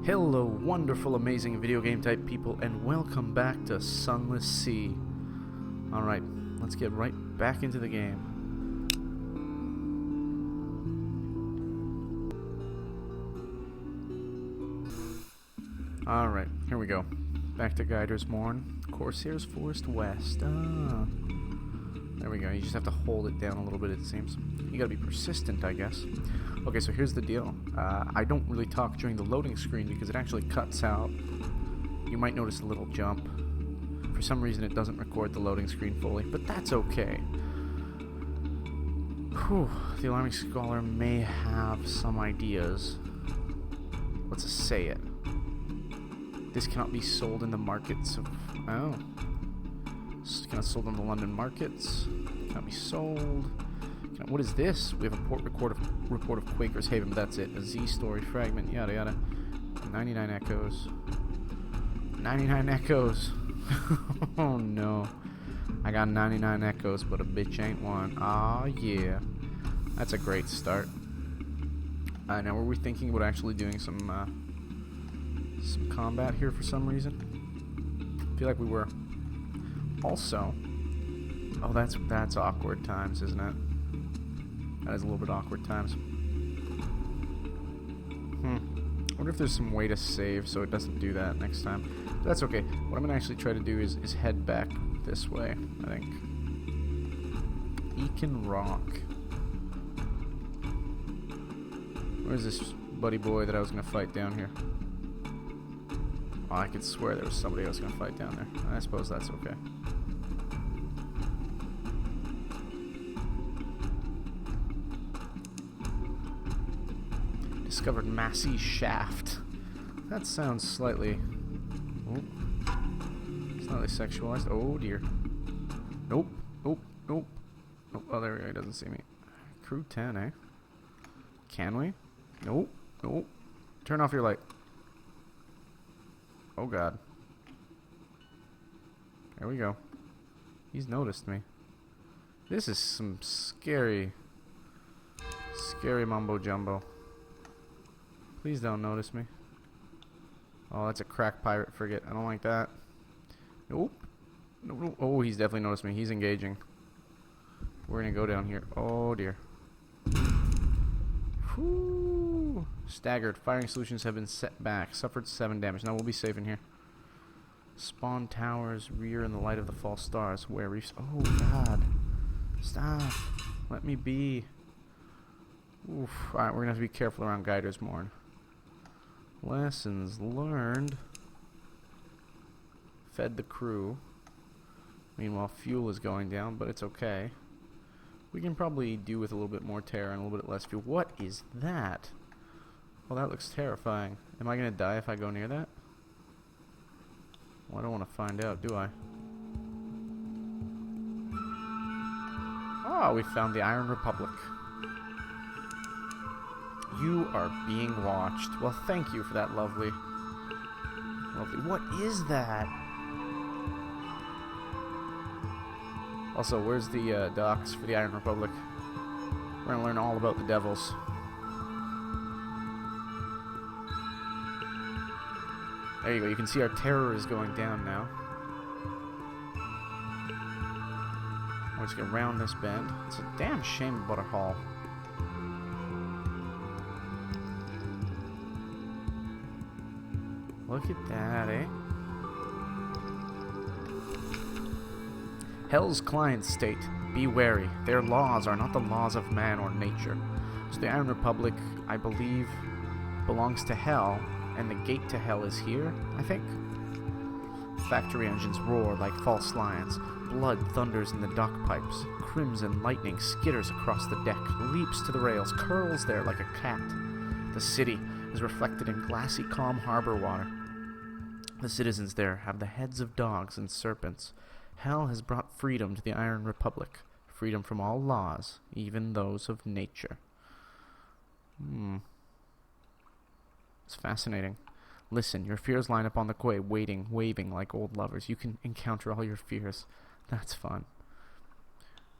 Hello, wonderful, amazing video game type people, and welcome back to Sunless Sea. Alright, let's get right back into the game. Alright, here we go. Back to Guider's Morn. Corsair's Forest West. There we go. You just have to hold it down a little bit, it seems. You gotta be persistent, I guess. Okay, so here's the deal. I don't really talk during the loading screen because it actually cuts out. You might notice a little jump. For some reason it doesn't record the loading screen fully, but that's okay. Whew, the Alarming Scholar may have some ideas. Let's just say it. This cannot be sold in the markets of... Oh. It's cannot be sold in the London markets. Cannot be sold. What is this? We have a report of Quaker's Haven, but that's it. A Z story fragment, yada yada. 99 echoes. 99 echoes. Oh no. I got 99 echoes, but a bitch ain't one. Aw, yeah. That's a great start. Now, were we thinking about actually doing some combat here for some reason? I feel like we were. Also, oh, that's awkward times, isn't it? That is a little bit awkward times. I wonder if there's some way to save so it doesn't do that next time. But that's okay. What I'm going to actually try to do is head back this way, I think. Ekin Rock. Where's this buddy boy that I was going to fight down here? Oh, I could swear there was somebody I was going to fight down there. I suppose that's okay. Discovered Massey Shaft. That sounds slightly... Oh. Slightly sexualized. Oh dear. Nope. Nope. Nope. Nope. Oh, there we go. He doesn't see me. Crew 10, eh? Can we? Nope. Nope. Turn off your light. Oh god. There we go. He's noticed me. This is some scary mumbo jumbo. Please don't notice me. Oh, that's a crack pirate frigate. I don't like that. Nope. Nope. Oh, he's definitely noticed me. He's engaging. We're gonna go down here. Oh dear. Whew. Staggered. Firing solutions have been set back. Suffered 7 damage. Now we'll be safe in here. Spawn towers rear in the light of the false stars. Where reefs? Oh god. Stop. Let me be. Oof. Alright, we're gonna have to be careful around Guider's Morn. Lessons learned. Fed the crew. Meanwhile, fuel is going down, but it's okay. We can probably do with a little bit more terror and a little bit less fuel. What is that? Well, that looks terrifying. Am I going to die if I go near that? Well, I don't want to find out, do I? Oh, we found the Iron Republic. You are being watched. Well, thank you for that lovely... What is that? Also, where's the docks for the Iron Republic? We're gonna learn all about the devils. There you go. You can see our terror is going down now. We're just gonna round this bend. It's a damn shame about our haul. Look at that, eh? Hell's clients state, be wary. Their laws are not the laws of man or nature. So the Iron Republic, I believe, belongs to Hell, and the gate to Hell is here, I think? Factory engines roar like false lions. Blood thunders in the dock pipes. Crimson lightning skitters across the deck, leaps to the rails, curls there like a cat. The city is reflected in glassy, calm harbor water. The citizens there have the heads of dogs and serpents. Hell has brought freedom to the Iron Republic. Freedom from all laws, even those of nature. It's fascinating. Listen, your fears line up on the quay, waiting, waving like old lovers. You can encounter all your fears. That's fun.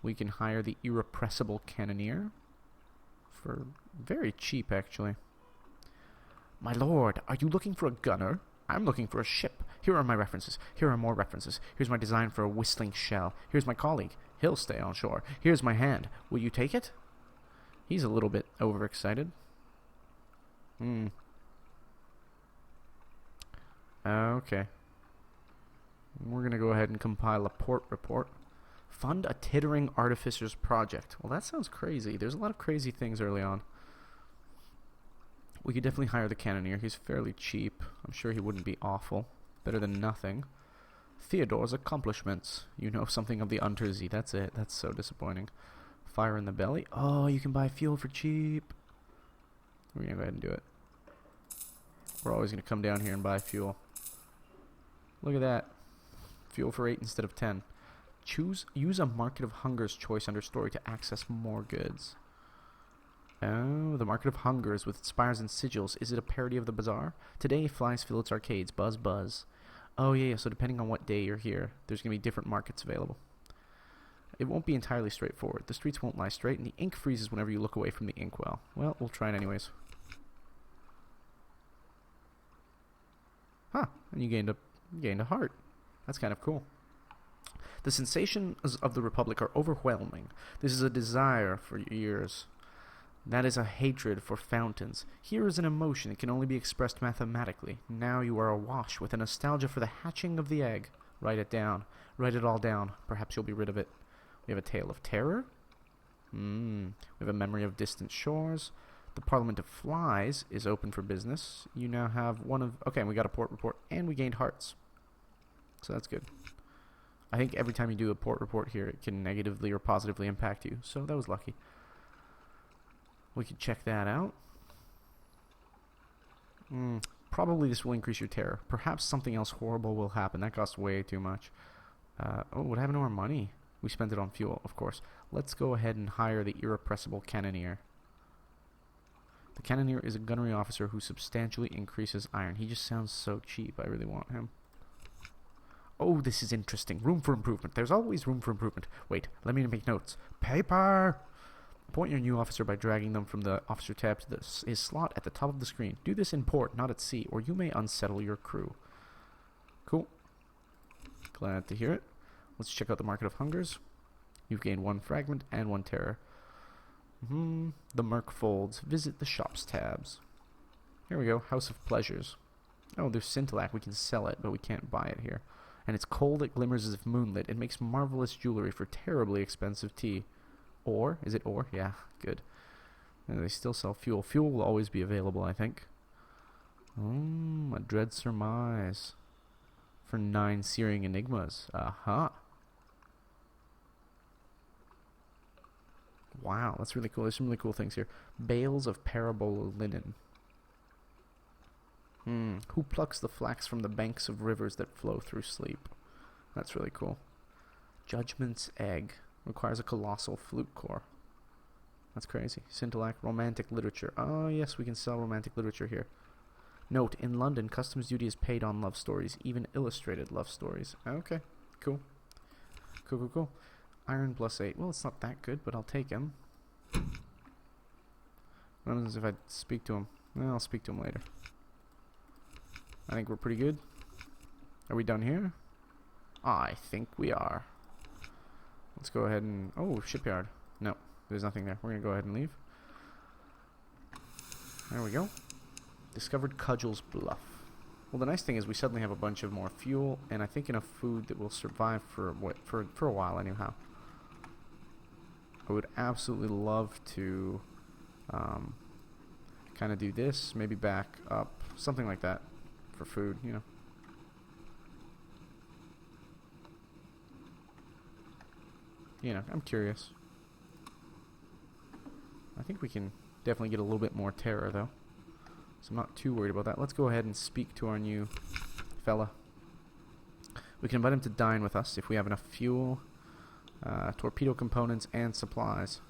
We can hire the irrepressible cannoneer for very cheap, actually. My lord, are you looking for a gunner? I'm looking for a ship. Here are my references. Here are more references. Here's my design for a whistling shell. Here's my colleague. He'll stay on shore. Here's my hand. Will you take it? He's a little bit overexcited. Okay. We're going to go ahead and compile a port report. Fund a tittering artificer's project. Well, that sounds crazy. There's a lot of crazy things early on. We could definitely hire the cannoneer. He's fairly cheap. I'm sure he wouldn't be awful. Better than nothing. Theodore's accomplishments. You know something of the Untersee. That's it. That's so disappointing. Fire in the belly. Oh, you can buy fuel for cheap. We're going to go ahead and do it. We're always going to come down here and buy fuel. Look at that. Fuel for 8 instead of 10. Use a Market of Hunger's choice under story to access more goods. Oh, the Market of Hungers with its spires and sigils. Is it a parody of the bazaar? Today flies fill its arcades. Buzz, buzz. Oh, yeah, so depending on what day you're here, there's going to be different markets available. It won't be entirely straightforward. The streets won't lie straight, and the ink freezes whenever you look away from the inkwell. Well, we'll try it anyways. Huh, and you gained a heart. That's kind of cool. The sensations of the Republic are overwhelming. This is a desire for years. That is a hatred for fountains. Here is an emotion that can only be expressed mathematically. Now you are awash with a nostalgia for the hatching of the egg. Write it down. Write it all down. Perhaps you'll be rid of it. We have a tale of terror. We have a memory of distant shores. The Parliament of Flies is open for business. You now have one of... Okay, we got a port report, and we gained hearts. So that's good. I think every time you do a port report here, it can negatively or positively impact you. So that was lucky. We could check that out. Probably this will increase your terror. Perhaps something else horrible will happen. That costs way too much. Oh, what happened to our money? We spent it on fuel, of course. Let's go ahead and hire the irrepressible cannoneer. The cannoneer is a gunnery officer who substantially increases iron. He just sounds so cheap. I really want him. Oh, this is interesting. Room for improvement. There's always room for improvement. Wait, let me make notes. Paper! Appoint your new officer by dragging them from the officer tab to his slot at the top of the screen. Do this in port, not at sea, or you may unsettle your crew. Cool. Glad to hear it. Let's check out the Market of Hungers. You've gained 1 fragment and 1 terror. The Merc folds. Visit the shops tabs. Here we go. House of Pleasures. Oh, there's scintillac. We can sell it, but we can't buy it here. And it's cold. It glimmers as if moonlit. It makes marvelous jewelry for terribly expensive tea. Ore? Is it ore? Yeah, good. And they still sell fuel. Fuel will always be available, I think. A dread surmise. For 9 searing enigmas. Aha. Wow, that's really cool. There's some really cool things here. Bales of parabola linen. Who plucks the flax from the banks of rivers that flow through sleep? That's really cool. Judgment's egg. Requires a colossal flute core. That's crazy. Scintillac, romantic literature. Oh, yes, we can sell romantic literature here. Note, in London, customs duty is paid on love stories, even illustrated love stories. Okay, cool. Cool. Iron +8. Well, it's not that good, but I'll take him. What happens if I speak to him? Well, I'll speak to him later. I think we're pretty good. Are we done here? I think we are. Let's go ahead and... Oh, shipyard. No, there's nothing there. We're going to go ahead and leave. There we go. Discovered Cudgels Bluff. Well, the nice thing is we suddenly have a bunch of more fuel, and I think enough food that will survive for a while anyhow. I would absolutely love to kind of do this, maybe back up, something like that for food, you know. You know, I'm curious. I think we can definitely get a little bit more terror, though. So I'm not too worried about that. Let's go ahead and speak to our new fella. We can invite him to dine with us if we have enough fuel, torpedo components, and supplies.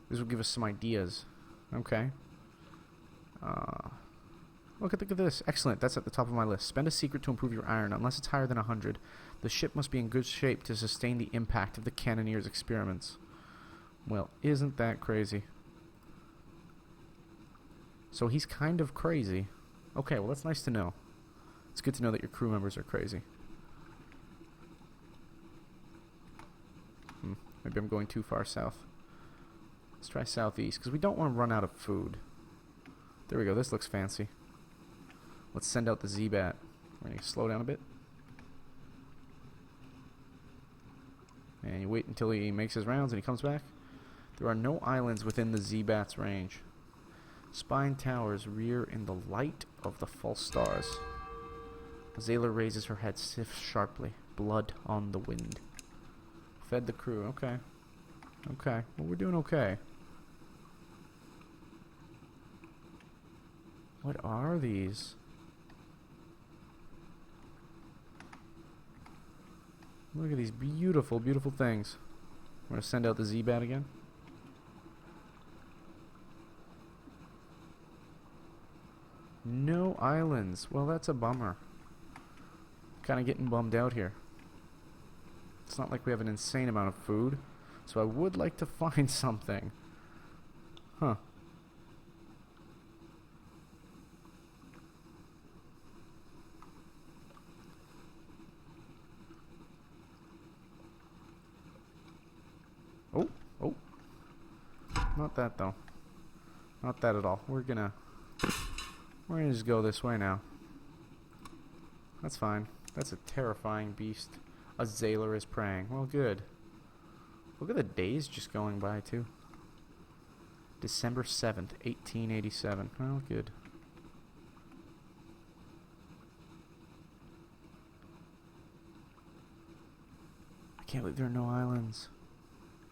This will give us some ideas. Okay. Look at this. Excellent. That's at the top of my list. Spend a secret to improve your iron. Unless it's higher than 100, the ship must be in good shape to sustain the impact of the cannoneer's experiments. Well, isn't that crazy? So he's kind of crazy. Okay, well that's nice to know. It's good to know that your crew members are crazy. Maybe I'm going too far south. Let's try southeast, because we don't want to run out of food. There we go, this looks fancy. Let's send out the Z-Bat. We're going to slow down a bit. And you wait until he makes his rounds and he comes back. There are no islands within the Z-Bat's range. Spine towers rear in the light of the false stars. Zayler raises her head sharply. Blood on the wind. Fed the crew. Okay. Okay. Well, we're doing okay. What are these? Look at these beautiful, beautiful things. We're going to send out the Z-Bat again. No islands. Well, that's a bummer. Kind of getting bummed out here. It's not like we have an insane amount of food, so I would like to find something. Huh. Oh, oh. Not that though. Not that at all. We're gonna just go this way now. That's fine. That's a terrifying beast. A Zayler is praying. Well, good. Look at the days just going by, too. December 7th, 1887. Well, good. I can't believe there are no islands.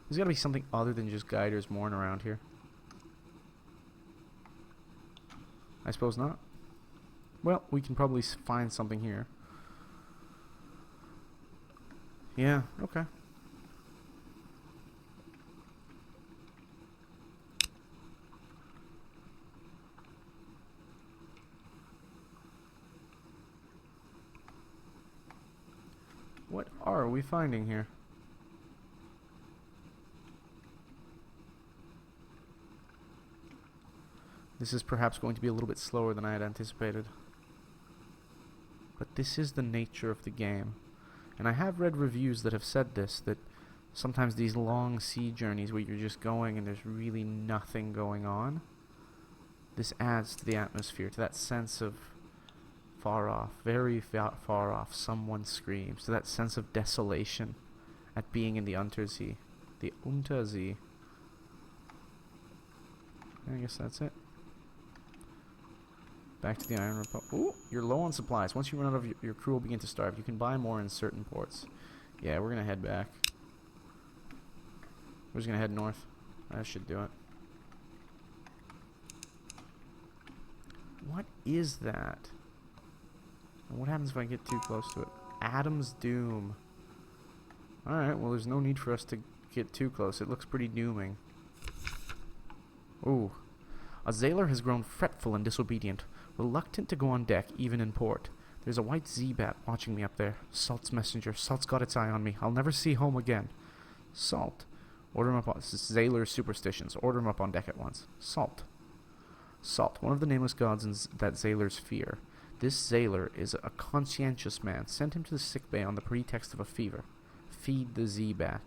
There's got to be something other than just guiders mooring around here. I suppose not. Well, we can probably find something here. Yeah, okay. What are we finding here? This is perhaps going to be a little bit slower than I had anticipated. But this is the nature of the game. And I have read reviews that have said this, that sometimes these long sea journeys where you're just going and there's really nothing going on, this adds to the atmosphere, to that sense of far off, very far off, someone screams, to that sense of desolation at being in the Untersee. The Untersee. I guess that's it. Back to the Iron Republic. Ooh, you're low on supplies. Once you run out of your crew will begin to starve. You can buy more in certain ports. Yeah, we're going to head back. We're just going to head north. That should do it. What is that? And what happens if I get too close to it? Adam's Doom. Alright, well there's no need for us to get too close. It looks pretty dooming. Ooh. A Zayler has grown fretful and disobedient, reluctant to go on deck, even in port. There's a white Z-Bat watching me up there. Salt's messenger. Salt's got its eye on me. I'll never see home again. Salt. Order him up on... This is Zayler's superstitions. Order him up on deck at once. Salt. Salt. One of the nameless gods in that Zayler's fear. This Zayler is a conscientious man. Send him to the sickbay on the pretext of a fever. Feed the Z-Bat.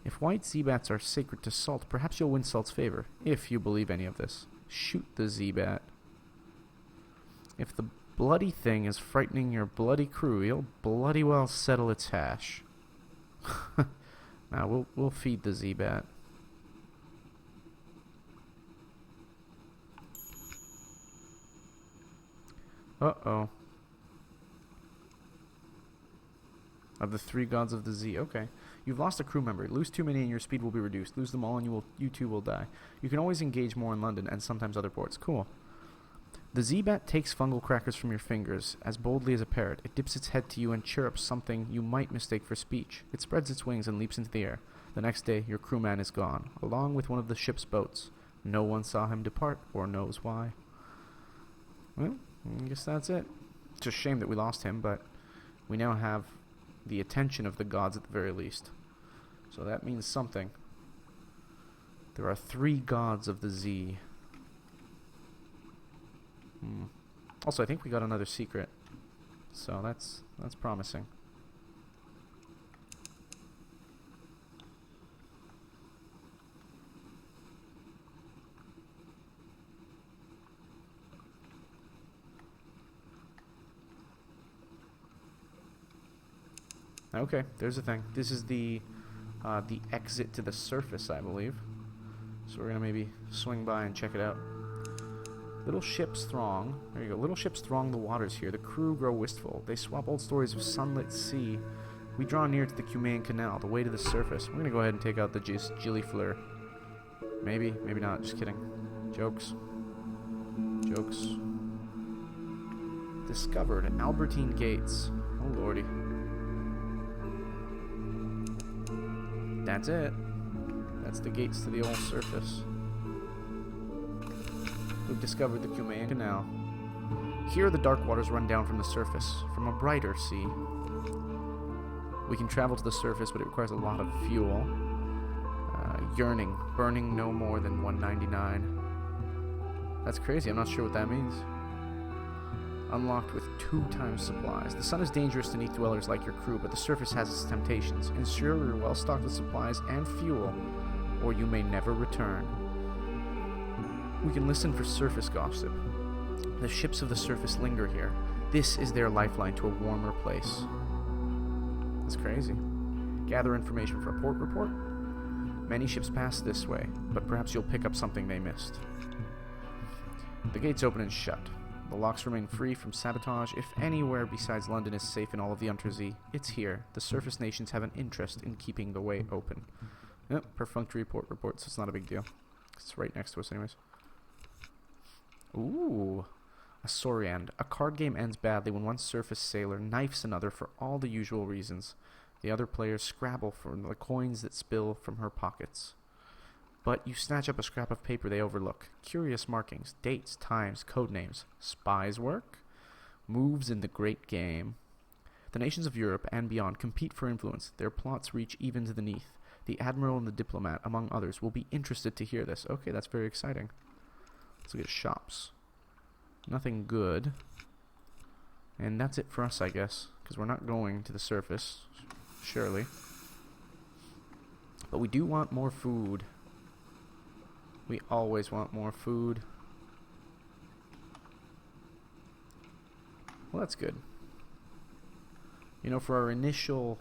If white Z-Bats are sacred to Salt, perhaps you'll win Salt's favor, if you believe any of this. Shoot the Z-Bat. If the bloody thing is frightening your bloody crew, you'll bloody well settle its hash. Now, we'll feed the Z-Bat. Uh-oh. Of the three gods of the Z. Okay. You've lost a crew member. Lose too many and your speed will be reduced. Lose them all and you too will die. You can always engage more in London and sometimes other ports. Cool. The Z-Bat takes fungal crackers from your fingers as boldly as a parrot. It dips its head to you and chirrups something you might mistake for speech. It spreads its wings and leaps into the air. The next day, your crewman is gone, along with one of the ship's boats. No one saw him depart or knows why. Well, I guess that's it. It's a shame that we lost him, but we now have the attention of the gods at the very least. So that means something. There are three gods of the Z. Also, I think we got another secret. So that's promising. Okay, there's the thing. This is the exit to the surface, I believe. So we're gonna maybe swing by and check it out. Little ships throng. There you go. Little ships throng the waters here. The crew grow wistful. They swap old stories of Sunless Sea. We draw near to the Cumaean Canal, the way to the surface. We're gonna go ahead and take out the Gilly Fleur. Maybe, maybe not. Just kidding. Jokes. Jokes. Discovered Albertine Gates. Oh lordy. That's it. That's the gates to the old surface. We've discovered the Cumaean Canal. Here the dark waters run down from the surface, from a brighter sea. We can travel to the surface, but it requires a lot of fuel. Yearning, burning no more than 199. That's crazy, I'm not sure what that means. Unlocked with 2 times supplies. The sun is dangerous to Neath dwellers like your crew, but the surface has its temptations. Ensure you're well stocked with supplies and fuel, or you may never return. We can listen for surface gossip. The ships of the surface linger here. This is their lifeline to a warmer place. That's crazy. Gather information for a port report. Many ships pass this way, but perhaps you'll pick up something they missed. The gates open and shut. The locks remain free from sabotage. If anywhere besides London is safe in all of the Untersee, it's here. The surface nations have an interest in keeping the way open. Yep, perfunctory port report, so it's not a big deal. It's right next to us anyways. Ooh, a Soriand. A card game ends badly when one surface sailor knifes another for all the usual reasons. The other players scrabble for the coins that spill from her pockets. But you snatch up a scrap of paper they overlook. Curious markings, dates, times, code names. Spies work? Moves in the great game. The nations of Europe and beyond compete for influence. Their plots reach even to the Neath. The admiral and the diplomat, among others, will be interested to hear this. Okay, that's very exciting. Let's look at shops. Nothing good. And that's it for us, I guess. Because we're not going to the surface. Surely. But we do want more food. We always want more food. Well, that's good. You know, for our initial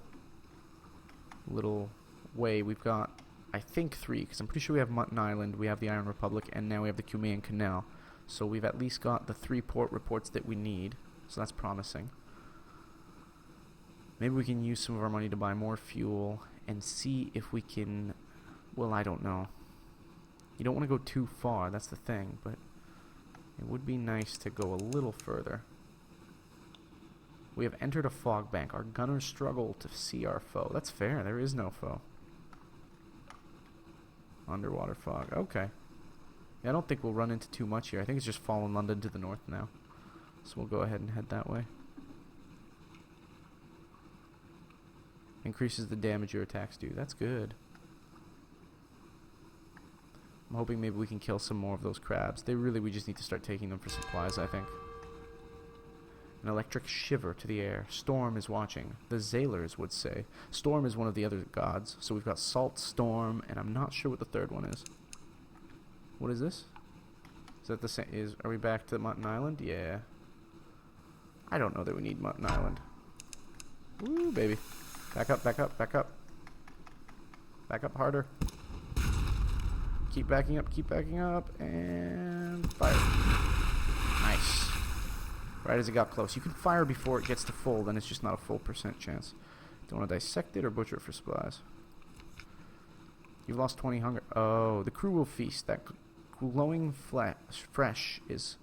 little way, we've got, I think, 3, because I'm pretty sure we have Mutton Island, we have the Iron Republic, and now we have the Cumaean Canal. So we've at least got the 3 port reports that we need. So that's promising. Maybe we can use some of our money to buy more fuel and see if we can... Well, I don't know. You don't want to go too far, that's the thing, but it would be nice to go a little further. We have entered a fog bank. Our gunners struggle to see our foe. That's fair, there is no foe. Underwater fog, okay. Yeah, I don't think we'll run into too much here. I think it's just Fallen London to the north now. So we'll go ahead and head that way. Increases the damage your attacks do. That's good. I'm hoping maybe we can kill some more of those crabs. We just need to start taking them for supplies, I think. An electric shiver to the air. Storm is watching. The Zailers would say. Storm is one of the other gods. So we've got Salt, Storm, and I'm not sure what the third one is. What is this? Is that the same? Are we back to Mutton Island? Yeah. I don't know that we need Mutton Island. Woo, baby. Back up, back up, back up. Back up harder. Keep backing up, and fire. Nice. Right as it got close. You can fire before it gets to full, then it's just not a full % chance. Don't want to dissect it or butcher it for supplies. You've lost 20 hunger. Oh, the crew will feast. That glowing fresh is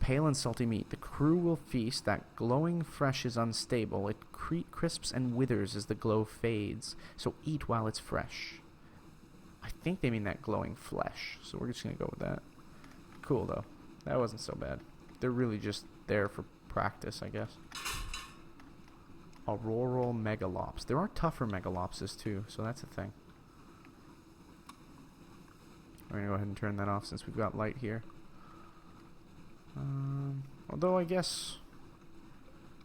pale and salty meat. The crew will feast. That glowing fresh is unstable. It crisps and withers as the glow fades. So eat while it's fresh. I think they mean that glowing flesh, so we're just going to go with that. Cool, though. That wasn't so bad. They're really just there for practice, I guess. Auroral megalops. There are tougher megalopses, too, so that's a thing. We're going to go ahead and turn that off since we've got light here. Although I guess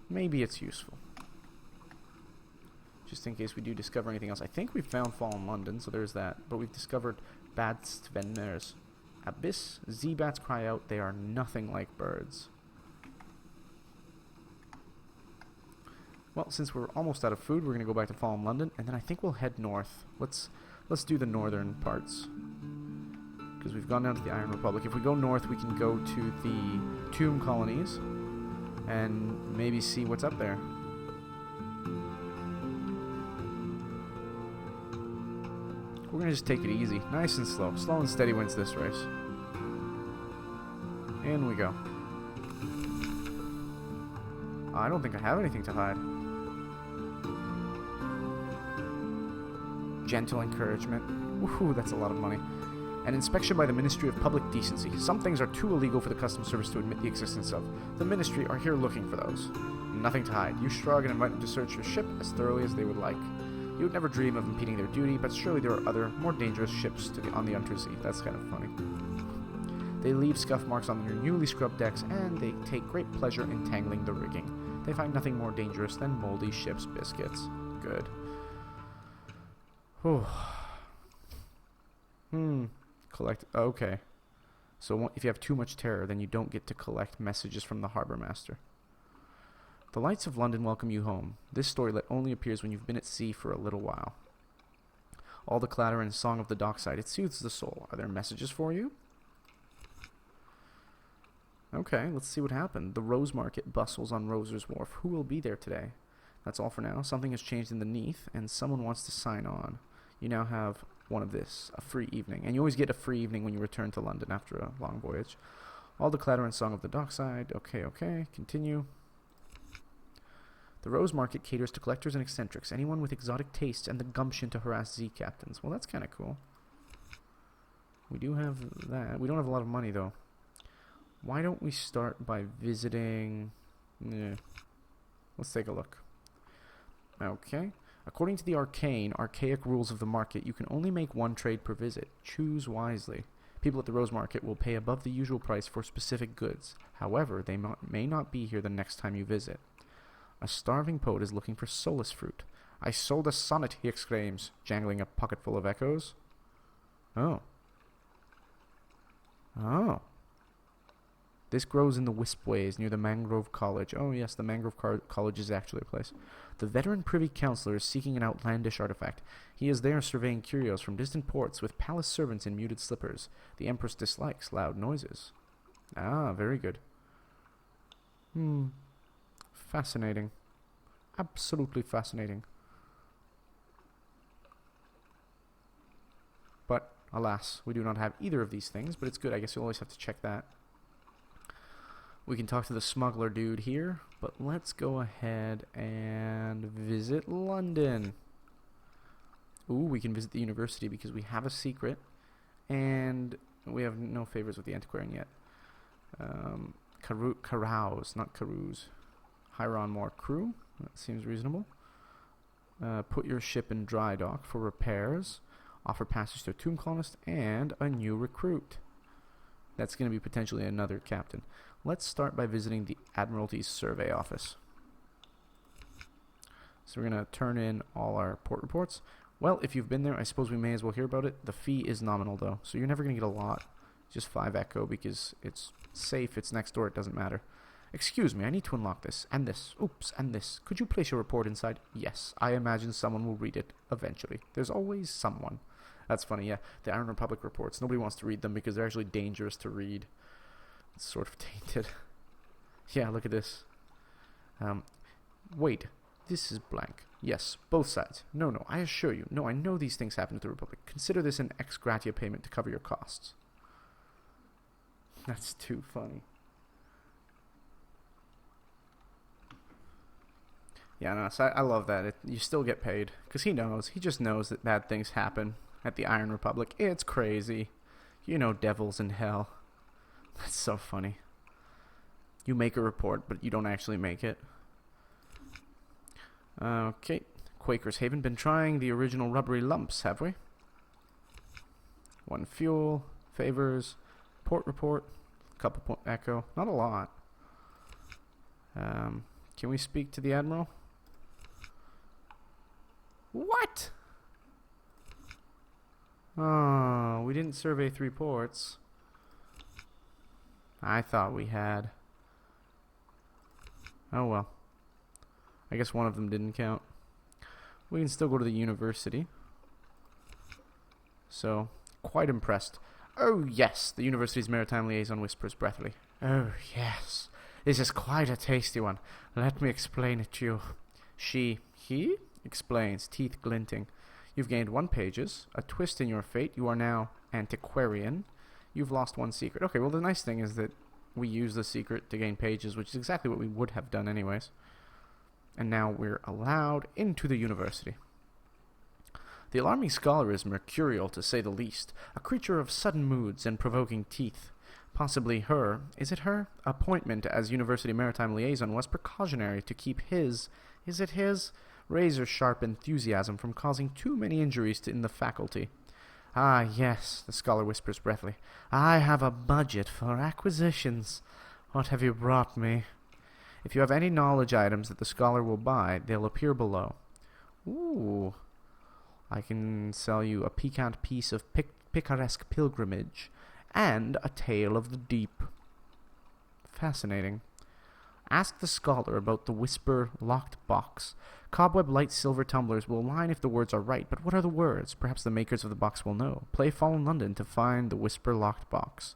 maybe it's useful. Just in case we do discover anything else. I think we've found Fallen London, so there's that. But we've discovered Badstveners. Abyss, Z-bats cry out, they are nothing like birds. Well, since we're almost out of food, we're going to go back to Fallen London, and then I think we'll head north. Let's do the northern parts. Because we've gone down to the Iron Republic. If we go north, we can go to the tomb colonies and maybe see what's up there. We're going to just take it easy. Nice and slow. Slow and steady wins this race. In we go. I don't think I have anything to hide. Gentle encouragement. Woohoo, that's a lot of money. An inspection by the Ministry of Public Decency. Some things are too illegal for the Customs Service to admit the existence of. The Ministry are here looking for those. Nothing to hide. You shrug and invite them to search your ship as thoroughly as they would like. You would never dream of impeding their duty, but surely there are other, more dangerous ships on the undersea. That's kind of funny. They leave scuff marks on their newly scrubbed decks, and they take great pleasure in tangling the rigging. They find nothing more dangerous than moldy ship's biscuits. Good. Whew. Collect. Okay. So if you have too much terror, then you don't get to collect messages from the Harbour Master. The lights of London welcome you home. This storylet only appears when you've been at sea for a little while. All the clatter and song of the dockside, it soothes the soul. Are there messages for you? Okay, let's see what happened. The Rose Market bustles on Roser's Wharf. Who will be there today? That's all for now. Something has changed in the Neath, and someone wants to sign on. You now have one of this, a free evening. And you always get a free evening when you return to London after a long voyage. All the clatter and song of the dockside. Okay, continue. The Rose Market caters to collectors and eccentrics, anyone with exotic tastes and the gumption to harass Z captains. Well, that's kind of cool. We do have that. We don't have a lot of money, though. Why don't we start by visiting... Let's take a look. Okay. According to the archaic rules of the market, you can only make one trade per visit. Choose wisely. People at the Rose Market will pay above the usual price for specific goods. However, they may not be here the next time you visit. A starving poet is looking for solace fruit. I sold a sonnet, he exclaims, jangling a pocketful of echoes. Oh. This grows in the Wispways near the Mangrove College. Oh yes, the Mangrove College is actually a place. The veteran Privy Councillor is seeking an outlandish artifact. He is there surveying curios from distant ports with palace servants in muted slippers. The Empress dislikes loud noises. Ah, very good. Fascinating. Absolutely fascinating. But, alas, we do not have either of these things, but it's good. I guess you'll always have to check that. We can talk to the smuggler dude here, but let's go ahead and visit London. Ooh, we can visit the university because we have a secret, and we have no favors with the antiquarian yet. Carouse, not Carouse. Hire on more crew. That seems reasonable. Put your ship in dry dock for repairs. Offer passage to a tomb colonist and a new recruit. That's going to be potentially another captain. Let's start by visiting the Admiralty's survey office. So we're going to turn in all our port reports. Well, if you've been there, I suppose we may as well hear about it. The fee is nominal, though, so you're never going to get a lot. Just 5 echo because it's safe, it's next door, it doesn't matter. Excuse me, I need to unlock this, and this, oops, and this. Could you place your report inside? Yes, I imagine someone will read it eventually. There's always someone. That's funny, yeah. The Iron Republic reports, nobody wants to read them because they're actually dangerous to read. It's sort of tainted. Yeah, look at this. Wait, this is blank. Yes, both sides. No, I assure you. No, I know these things happen to the Republic. Consider this an ex gratia payment to cover your costs. That's too funny. Yeah, no, so I love that. You still get paid. Because he knows. He just knows that bad things happen at the Iron Republic. It's crazy. You know, devils in hell. That's so funny. You make a report, but you don't actually make it. Okay. Quaker's Haven. Been trying the original rubbery lumps, have we? 1 fuel. Favors. Port report. Couple point echo. Not a lot. Can we speak to the Admiral? What? Oh, we didn't survey 3 ports. I thought we had. Oh well. I guess one of them didn't count. We can still go to the university. So, quite impressed. Oh yes, the university's maritime liaison whispers breathily. Oh yes, this is quite a tasty one. Let me explain it to you. He explains, teeth glinting. You've gained 1 pages, a twist in your fate. You are now antiquarian. You've lost 1 secret. Okay, well the nice thing is that we use the secret to gain pages, which is exactly what we would have done anyways. And now we're allowed into the university. The alarming scholar is mercurial, to say the least, a creature of sudden moods and provoking teeth. Possibly her, is it her? Appointment as University Maritime Liaison was precautionary to keep his, is it his? Razor-sharp enthusiasm from causing too many injuries in the faculty. Ah, yes, the scholar whispers breathily. I have a budget for acquisitions. What have you brought me? If you have any knowledge items that the scholar will buy, they'll appear below. Ooh. I can sell you a piquant piece of picaresque pilgrimage and a tale of the deep. Fascinating. Ask the scholar about the whisper locked box. Cobweb light silver tumblers will align if the words are right, but what are the words? Perhaps the makers of the box will know. Play Fallen London to find the whisper locked box.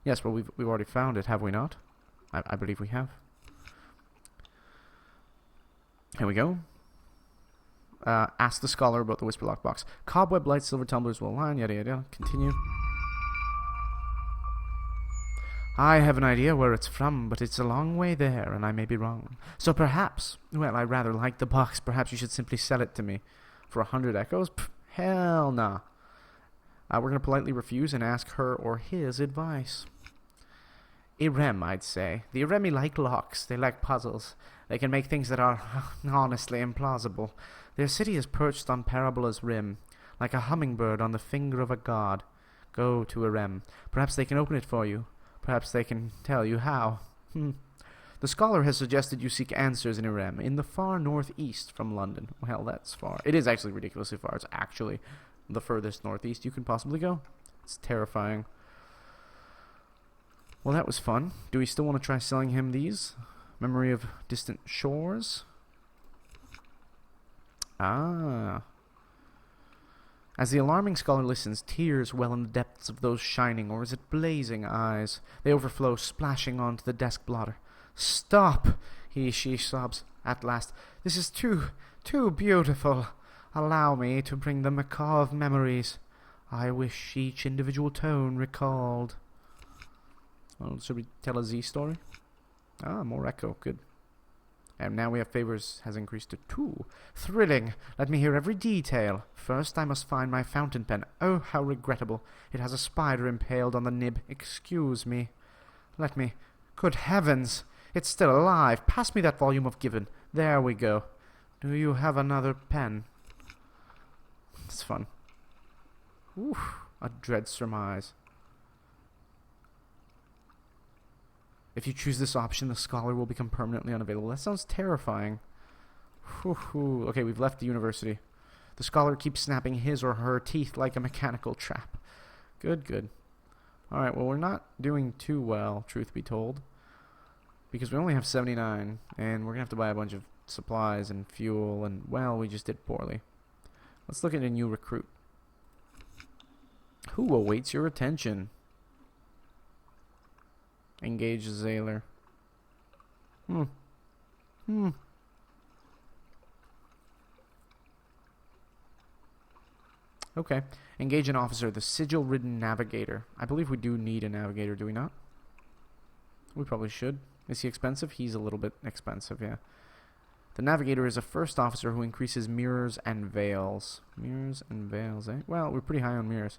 Yes, well, we've already found it, have we not? I believe we have. Here we go. Ask the scholar about the whisper locked box. Cobweb light silver tumblers will align, yada yada. Continue. I have an idea where it's from, but it's a long way there, and I may be wrong. So perhaps, well, I rather like the box. Perhaps you should simply sell it to me. For 100 echoes? Pff, hell nah. We're going to politely refuse and ask her or his advice. Irem, I'd say. The Iremi like locks. They like puzzles. They can make things that are honestly implausible. Their city is perched on Parabola's rim, like a hummingbird on the finger of a god. Go to Irem. Perhaps they can open it for you. Perhaps they can tell you how. The scholar has suggested you seek answers in Irem, in the far northeast from London. Well, that's far. It is actually ridiculously far. It's actually the furthest northeast you can possibly go. It's terrifying. Well, that was fun. Do we still want to try selling him these? Memory of Distant Shores? Ah. As the alarming scholar listens, tears well in the depths of those shining, or is it blazing, eyes. They overflow, splashing onto the desk blotter. Stop! She sobs. At last. This is too beautiful. Allow me to bring the macaw of memories. I wish each individual tone recalled. Oh, should we tell a Z story? Ah, more echo. Good. And now we have favors has increased to 2. Thrilling. Let me hear every detail. First I must find my fountain pen. Oh, how regrettable. It has a spider impaled on the nib. Excuse me. Let me... Good heavens. It's still alive. Pass me that volume of Gibbon. There we go. Do you have another pen? It's fun. Oof. A dread surmise. If you choose this option, the scholar will become permanently unavailable. That sounds terrifying. Whew. Okay, we've left the university. The scholar keeps snapping his or her teeth like a mechanical trap. Good. Alright, well, we're not doing too well, truth be told. Because we only have 79, and we're going to have to buy a bunch of supplies and fuel, and, well, we just did poorly. Let's look at a new recruit. Who awaits your attention? Engage Zaylor. Okay. Engage an officer, the sigil-ridden navigator. I believe we do need a navigator, do we not? We probably should. Is he expensive? He's a little bit expensive, yeah. The navigator is a first officer who increases mirrors and veils. Mirrors and veils, eh? Well, we're pretty high on mirrors.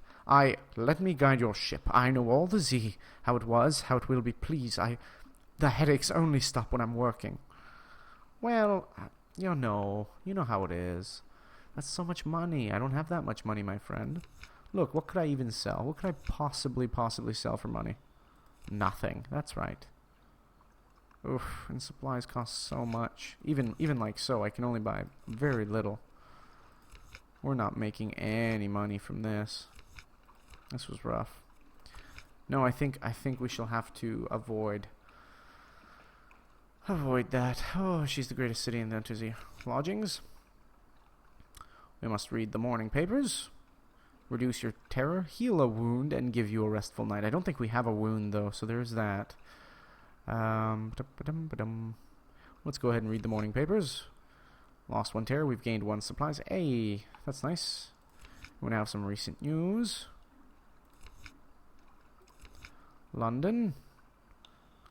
Let me guide your ship. I know all the Z. How it was, how it will be, please. The headaches only stop when I'm working. Well, you know how it is. That's so much money. I don't have that much money, my friend. Look, what could I even sell? What could I possibly sell for money? Nothing. That's right. Oof, and supplies cost so much. Even like so, I can only buy very little. We're not making any money from this. This was rough. No, I think we shall have to avoid that. Oh, she's the greatest city in the Untersee. Lodgings. We must read the morning papers. Reduce your terror, heal a wound, and give you a restful night. I don't think we have a wound though, so there's that. Let's go ahead and read the morning papers. Lost 1 terror, we've gained 1 supplies. Hey, that's nice. We now have some recent news. London.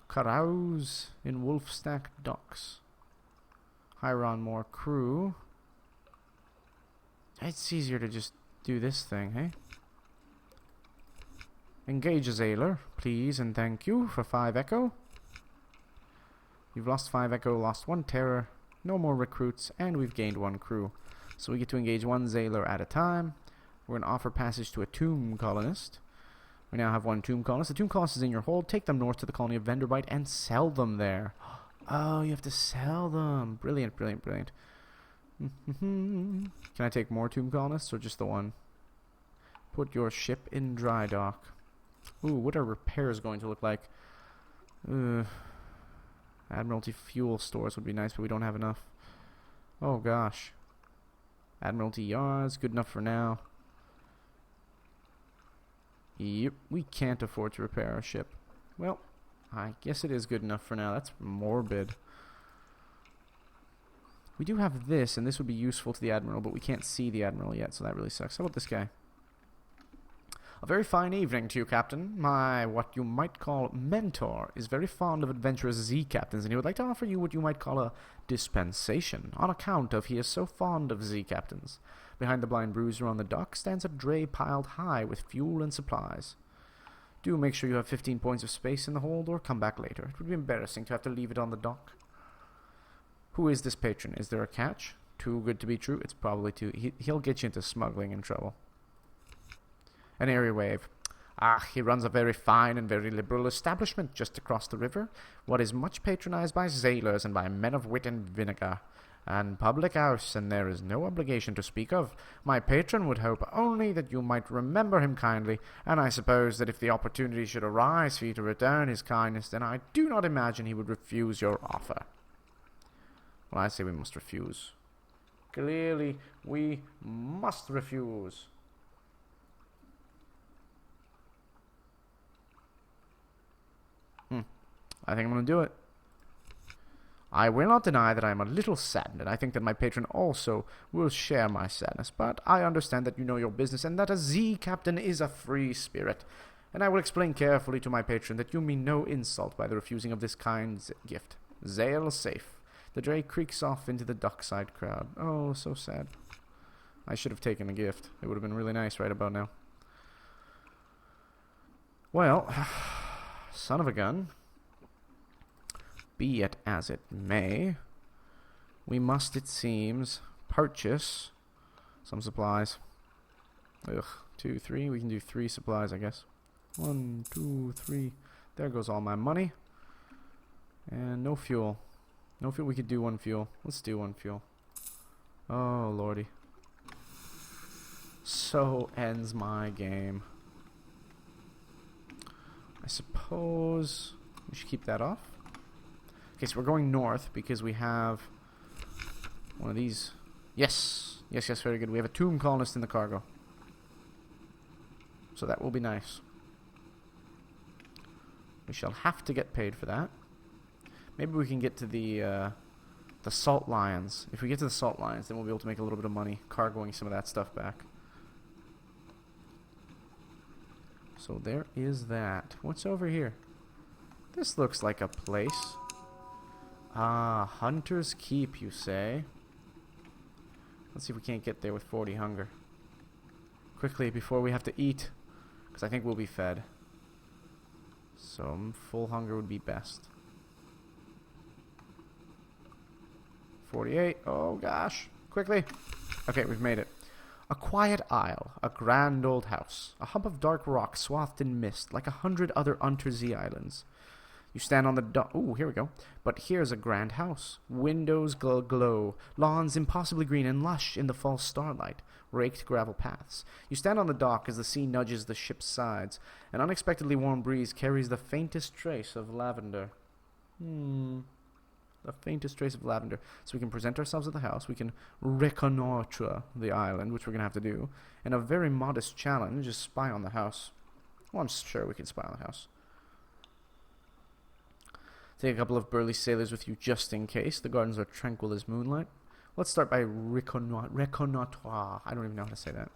Carouse in Wolfstack Docks. Hire on more crew. It's easier to just do this thing, hey? Engage a sailor, please, and thank you for 5 echo. You've lost 5 echo, lost 1 terror, no more recruits, and we've gained 1 crew. So we get to engage 1 sailor at a time. We're going to offer passage to a tomb colonist. We now have 1 tomb colonist. The tomb colonist is in your hold. Take them north to the colony of Venderbite and sell them there. Oh, you have to sell them. Brilliant, brilliant, brilliant. Can I take more tomb colonists or just the 1? Put your ship in dry dock. Ooh, what are repairs going to look like? Admiralty fuel stores would be nice, but we don't have enough. Oh gosh. Admiralty yards, good enough for now. Yep, we can't afford to repair our ship. Well, I guess it is good enough for now. That's morbid. We do have this, and this would be useful to the Admiral, but we can't see the Admiral yet, so that really sucks. How about this guy? A very fine evening to you, Captain. My, what you might call mentor, is very fond of adventurous Z captains, and he would like to offer you what you might call a dispensation, on account of he is so fond of Z captains. Behind the blind bruiser on the dock stands a dray piled high with fuel and supplies. Do make sure you have 15 points of space in the hold, or come back later. It would be embarrassing to have to leave it on the dock. Who is this patron? Is there a catch? Too good to be true? It's probably too... He'll get you into smuggling and trouble. An area wave. Ah, he runs a very fine and very liberal establishment just across the river, what is much patronized by sailors and by men of wit and vinegar. And public house, and there is no obligation to speak of. My patron would hope only that you might remember him kindly, and I suppose that if the opportunity should arise for you to return his kindness, then I do not imagine he would refuse your offer. Well, I say we must refuse. Clearly, we must refuse. I think I'm going to do it. I will not deny that I am a little saddened, and I think that my patron also will share my sadness, but I understand that you know your business, and that a Z captain is a free spirit, and I will explain carefully to my patron that you mean no insult by the refusing of this kind gift. Sail safe. The dray creaks off into the dockside crowd. Oh, so sad. I should have taken the gift. It would have been really nice right about now. Well, son of a gun. Be it as it may, we must, it seems, purchase some supplies. Ugh, 2, 3. We can do 3 supplies, I guess. 1, 2, 3. There goes all my money. And no fuel. No fuel. We could do 1 fuel. Let's do 1 fuel. Oh, lordy. So ends my game. I suppose we should keep that off. Okay, so we're going north because we have one of these. Yes. Yes, yes, very good. We have a tomb colonist in the cargo. So that will be nice. We shall have to get paid for that. Maybe we can get to the salt lions. If we get to the salt lions, then we'll be able to make a little bit of money cargoing some of that stuff back. So there is that. What's over here? This looks like a place. Ah, Hunter's Keep, you say? Let's see if we can't get there with 40 hunger. Quickly, before we have to eat. Because I think we'll be fed. So, full hunger would be best. 48. Oh, gosh. Quickly. Okay, we've made it. A quiet isle. A grand old house. A hump of dark rock swathed in mist, like 100 other Untersee islands. You stand on the dock. Ooh, here we go. But here's a grand house. Windows glow, lawns impossibly green and lush in the false starlight, raked gravel paths. You stand on the dock as the sea nudges the ship's sides. An unexpectedly warm breeze carries the faintest trace of lavender. The faintest trace of lavender. So we can present ourselves at the house. We can reconnoitre the island, which we're going to have to do. And a very modest challenge is spy on the house. Well, I'm sure we can spy on the house. Take a couple of burly sailors with you just in case. The gardens are tranquil as moonlight. Let's start by reconnoitre. I don't even know how to say that.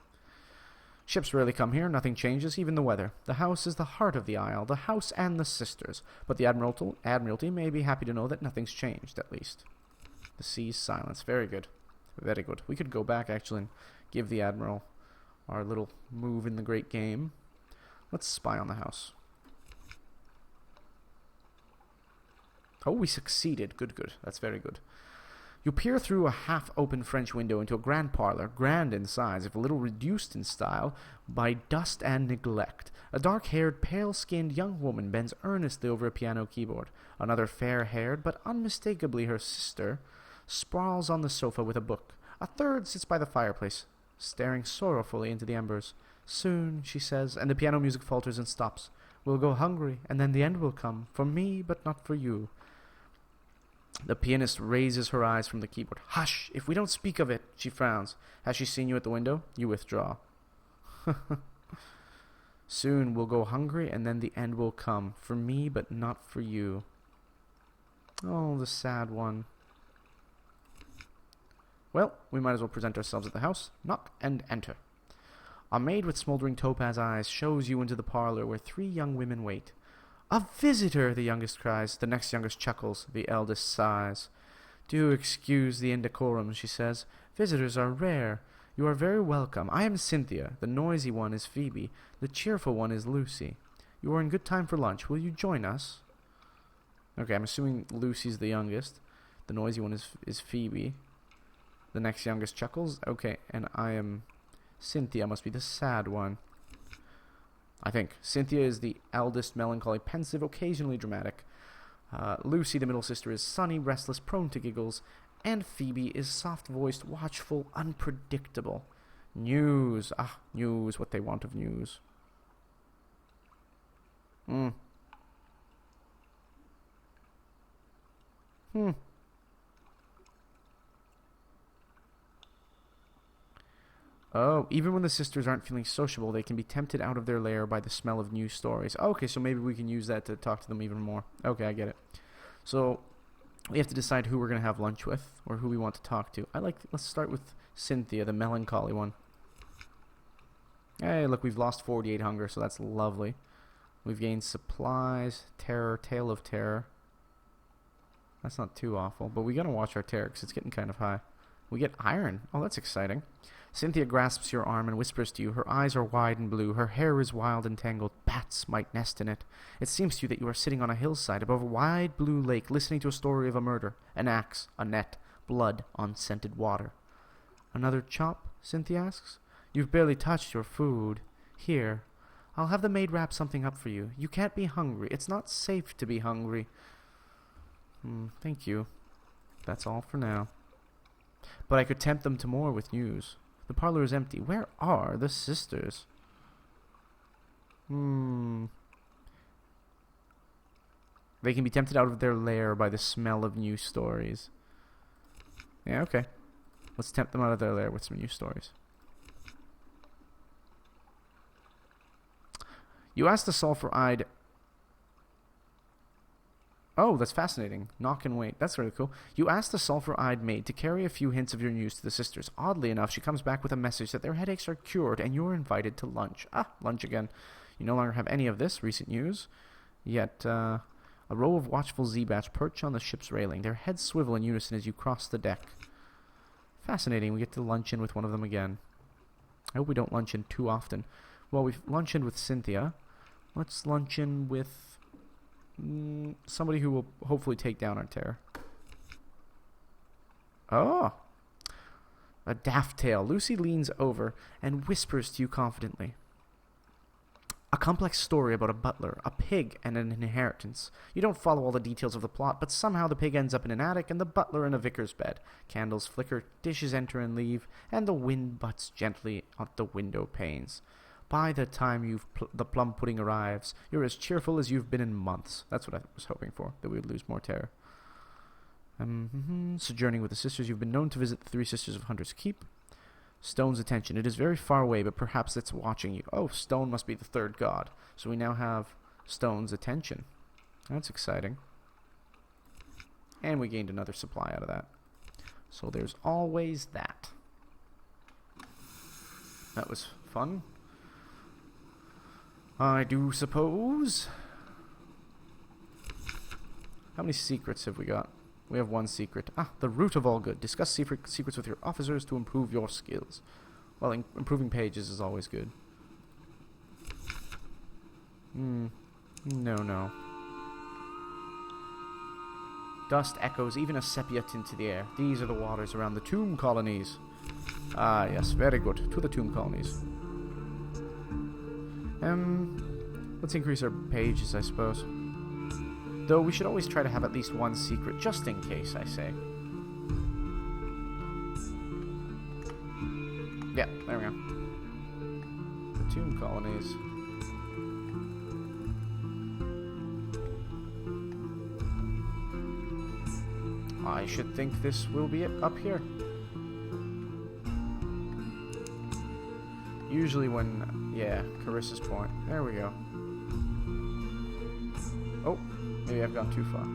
Ships rarely come here. Nothing changes, even the weather. The house is the heart of the isle, the house and the sisters. But the Admiralty may be happy to know that nothing's changed, at least. The sea's silence. Very good. Very good. We could go back, actually, and give the Admiral our little move in the great game. Let's spy on the house. Oh, we succeeded. Good, good. That's very good. You peer through a half-open French window into a grand parlor, grand in size, if a little reduced in style by dust and neglect. A dark-haired, pale-skinned young woman bends earnestly over a piano keyboard. Another fair-haired, but unmistakably her sister, sprawls on the sofa with a book. A third sits by the fireplace, staring sorrowfully into the embers. Soon, she says, and the piano music falters and stops. We'll go hungry, and then the end will come, for me, but not for you. The pianist raises her eyes from the keyboard. Hush! If we don't speak of it, she frowns. Has she seen you at the window? You withdraw. Soon we'll go hungry, and then the end will come. For me, but not for you. Oh, the sad one. Well, we might as well present ourselves at the house. Knock and enter. A maid with smoldering topaz eyes shows you into the parlor where 3 young women wait. A visitor, the youngest cries. The next youngest chuckles. The eldest sighs. Do excuse the indecorum, she says. Visitors are rare. You are very welcome. I am Cynthia. The noisy one is Phoebe. The cheerful one is Lucy. You are in good time for lunch. Will you join us? Okay, I'm assuming Lucy's the youngest. The noisy one is Phoebe. The next youngest chuckles. Okay, and I am Cynthia. Must be the sad one. I think. Cynthia is the eldest, melancholy, pensive, occasionally dramatic. Lucy, the middle sister, is sunny, restless, prone to giggles. And Phoebe is soft-voiced, watchful, unpredictable. News. Ah, news. What they want of news. Oh, even when the sisters aren't feeling sociable, they can be tempted out of their lair by the smell of news stories. Okay, so maybe we can use that to talk to them even more. Okay, I get it. So we have to decide who we're going to have lunch with, or who we want to talk to. Let's start with Cynthia, the melancholy one. Hey, look, we've lost 48 hunger, so that's lovely. We've gained supplies, terror, tale of terror. That's not too awful, but we got to watch our terror because it's getting kind of high. We get iron. Oh, that's exciting. Cynthia grasps your arm and whispers to you. Her eyes are wide and blue. Her hair is wild and tangled. Bats might nest in it. It seems to you that you are sitting on a hillside above a wide blue lake, listening to a story of a murder, an axe, a net, blood on scented water. Another chop? Cynthia asks. You've barely touched your food. Here, I'll have the maid wrap something up for you. You can't be hungry. It's not safe to be hungry. Thank you. That's all for now. But I could tempt them to more with news. The parlor is empty. Where are the sisters? They can be tempted out of their lair by the smell of news stories. Yeah, okay. Let's tempt them out of their lair with some news stories. You ask the sulphur-eyed... Oh, that's fascinating. Knock and wait. That's really cool. You ask the sulphur-eyed maid to carry a few hints of your news to the sisters. Oddly enough, she comes back with a message that their headaches are cured and you're invited to lunch. Ah, lunch again. You no longer have any of this recent news. Yet, a row of watchful Z-bats perch on the ship's railing. Their heads swivel in unison as you cross the deck. Fascinating. We get to lunch in with one of them again. I hope we don't lunch in too often. Well, we've lunch in with Cynthia. Let's lunch in with... somebody who will hopefully take down our terror. Oh! A daft tale. Lucy leans over and whispers to you confidently. A complex story about a butler, a pig, and an inheritance. You don't follow all the details of the plot, but somehow the pig ends up in an attic and the butler in a vicar's bed. Candles flicker, dishes enter and leave, and the wind butts gently at the window panes. By the time the plum pudding arrives, you're as cheerful as you've been in months. That's what I was hoping for, that we would lose more terror. Sojourning with the sisters, you've been known to visit the Three Sisters of Hunter's Keep. Stone's attention. It is very far away, but perhaps it's watching you. Oh, Stone must be the third god. So we now have Stone's attention. That's exciting. And we gained another supply out of that. So there's always that. That was fun. I do suppose. How many secrets have we got? We have one secret. The root of all good. Discuss secrets with your officers to improve your skills. Well, improving pages is always good. No. Dust echoes even a sepia tint to the air. These are the waters around the tomb colonies. Yes, very good. To the tomb colonies. Let's increase our pages, I suppose. Though we should always try to have at least one secret, just in case, I say. Yeah, there we go. The tomb colonies. I should think this will be it up here. Usually when... yeah, Carissa's Point. There we go. Oh. Maybe I've gone too far.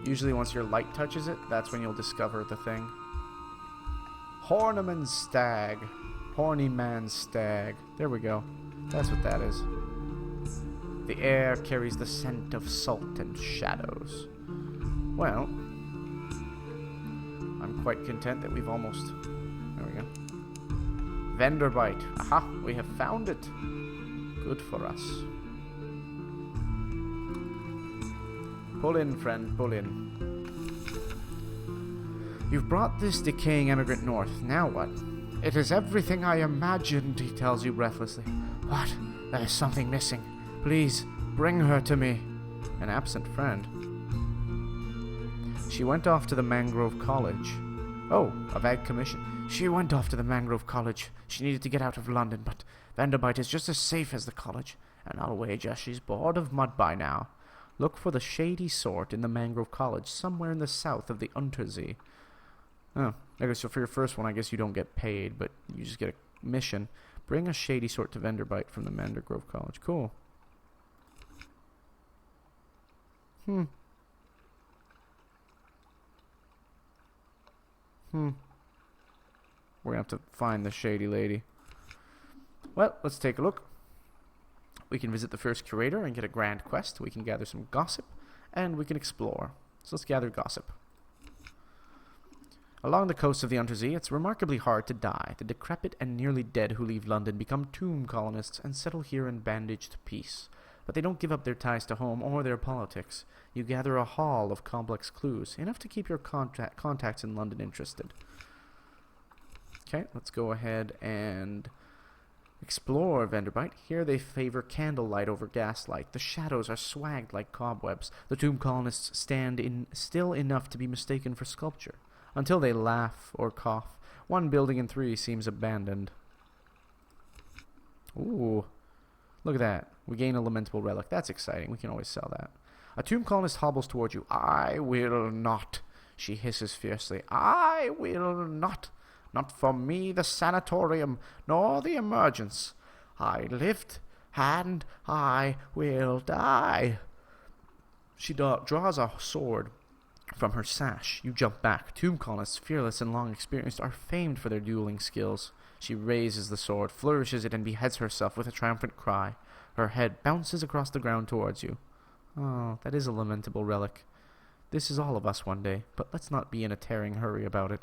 Usually once your light touches it, that's when you'll discover the thing. Horniman's Stag. Horny Man's Stag. There we go. That's what that is. The air carries the scent of salt and shadows. Well, I'm quite content that we've almost... there we go. Venderbite. Aha! We have found it. Good for us. Pull in, friend, pull in. You've brought this decaying emigrant north. Now what? It is everything I imagined, he tells you breathlessly. What? There is something missing. Please, bring her to me. An absent friend. She went off to the Mangrove College. Oh, a vague commission. She went off to the Mangrove College. She needed to get out of London, but Venderbite is just as safe as the college, and I'll wager she's bored of mud by now. Look for the shady sort in the Mangrove College, somewhere in the south of the Untersee. Oh, okay, so for your first one, I guess you don't get paid, but you just get a mission. Bring a shady sort to Venderbite from the Mangrove College. Cool. We're gonna have to find the Shady Lady. Well, let's take a look. We can visit the first curator and get a grand quest. We can gather some gossip, and we can explore. So let's gather gossip. Along the coast of the Untersee, it's remarkably hard to die. The decrepit and nearly dead who leave London become tomb colonists and settle here in bandaged peace. But they don't give up their ties to home or their politics. You gather a haul of complex clues, enough to keep your contacts in London interested. Okay, let's go ahead and explore Venderbite. Here they favor candlelight over gaslight. The shadows are swagged like cobwebs. The tomb colonists stand in still enough to be mistaken for sculpture. Until they laugh or cough. One building in 3 seems abandoned. Ooh. Look at that. We gain a lamentable relic. That's exciting. We can always sell that. A tomb colonist hobbles towards you. I will not. She hisses fiercely. I will not. Not for me the sanatorium, nor the emergence. I lived, and I will die. She draws a sword from her sash. You jump back. Tomb colonists, fearless and long experienced, are famed for their dueling skills. She raises the sword, flourishes it, and beheads herself with a triumphant cry. Her head bounces across the ground towards you. Oh, that is a lamentable relic. This is all of us one day, but let's not be in a tearing hurry about it.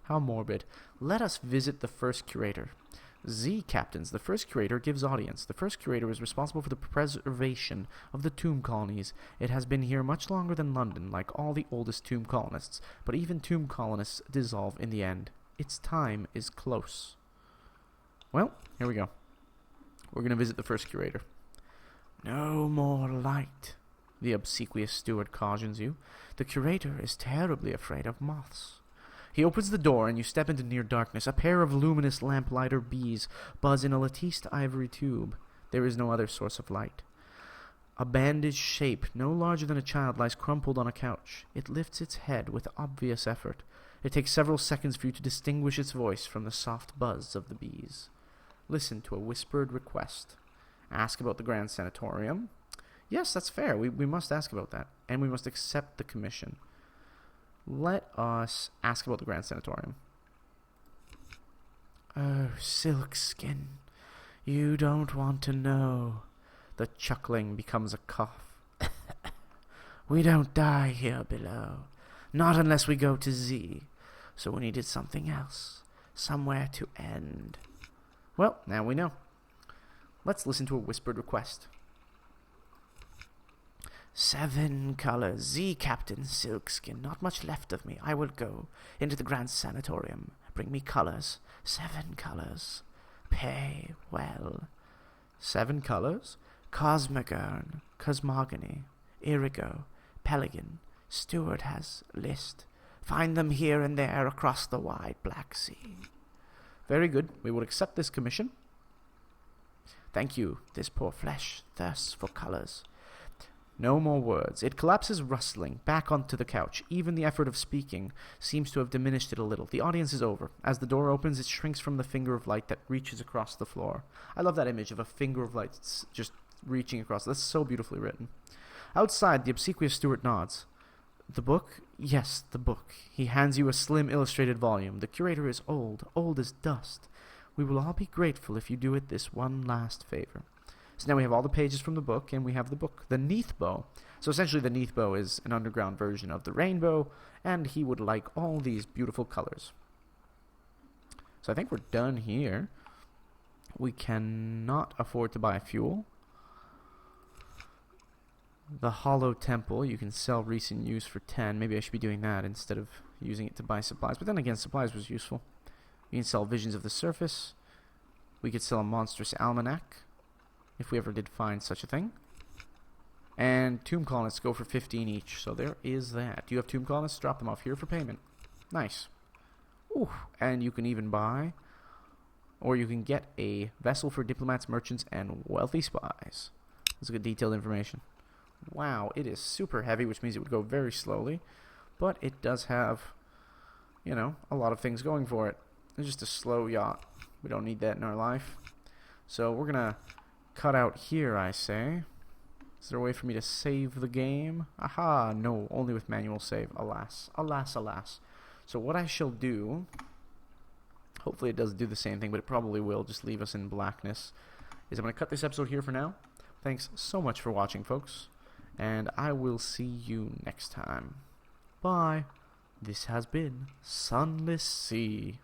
How morbid. Let us visit the first curator. Z captains. The first curator gives audience. The first curator is responsible for the preservation of the tomb colonies. It has been here much longer than London, like all the oldest tomb colonists. But even tomb colonists dissolve in the end. Its time is close. Well, here we go. We're going to visit the first curator. No more light, the obsequious steward cautions you. The curator is terribly afraid of moths. He opens the door, and you step into near darkness. A pair of luminous lamplighter bees buzz in a latticed ivory tube. There is no other source of light. A bandaged shape, no larger than a child, lies crumpled on a couch. It lifts its head with obvious effort. It takes several seconds for you to distinguish its voice from the soft buzz of the bees. Listen to a whispered request. Ask about the Grand Sanatorium. Yes, that's fair. We must ask about that. And we must accept the commission. Let us ask about the Grand Sanatorium. Oh, Silkskin, you don't want to know. The chuckling becomes a cough. We don't die here below. Not unless we go to Z. So we needed something else. Somewhere to end. Well, now we know. Let's listen to a whispered request. 7 colors. Z, Captain Silkskin. Not much left of me. I will go into the Grand Sanatorium. Bring me colors. 7 colors. Pay well. 7 colors? Cosmogone, Cosmogony, Irigo, Pelican. Steward has list. Find them here and there across the wide Black Sea. Very good. We will accept this commission. Thank you. This poor flesh thirsts for colors. No more words. It collapses rustling back onto the couch. Even the effort of speaking seems to have diminished it a little. The audience is over. As the door opens, it shrinks from the finger of light that reaches across the floor. I love that image of a finger of light just reaching across. That's so beautifully written. Outside, the obsequious steward nods. The book? Yes, the book. He hands you a slim illustrated volume. The curator is old as dust. We will all be grateful if you do it this one last favor. So now we have all the pages from the book, and we have the book, the Neath-Bow. So essentially the Neath-Bow is an underground version of the rainbow, and he would like all these beautiful colors. So I think we're done here. We cannot afford to buy fuel. The Hollow Temple, you can sell recent use for 10. Maybe I should be doing that instead of using it to buy supplies. But then again, supplies was useful. You can sell Visions of the Surface. We could sell a Monstrous Almanac, if we ever did find such a thing. And Tomb Colonists go for 15 each. So there is that. Do you have Tomb Colonists? Drop them off here for payment. Nice. Ooh. And you can even buy, or you can get a vessel for diplomats, merchants, and wealthy spies. That's good detailed information. Wow, it is super heavy, which means it would go very slowly. But it does have, you know, a lot of things going for it. It's just a slow yacht. We don't need that in our life. So we're going to cut out here, I say. Is there a way for me to save the game? Aha, no, only with manual save. Alas, alas, alas. So what I shall do, hopefully it does do the same thing, but it probably will just leave us in blackness, is I'm going to cut this episode here for now. Thanks so much for watching, folks, and I will see you next time. Bye. This has been Sunless Sea.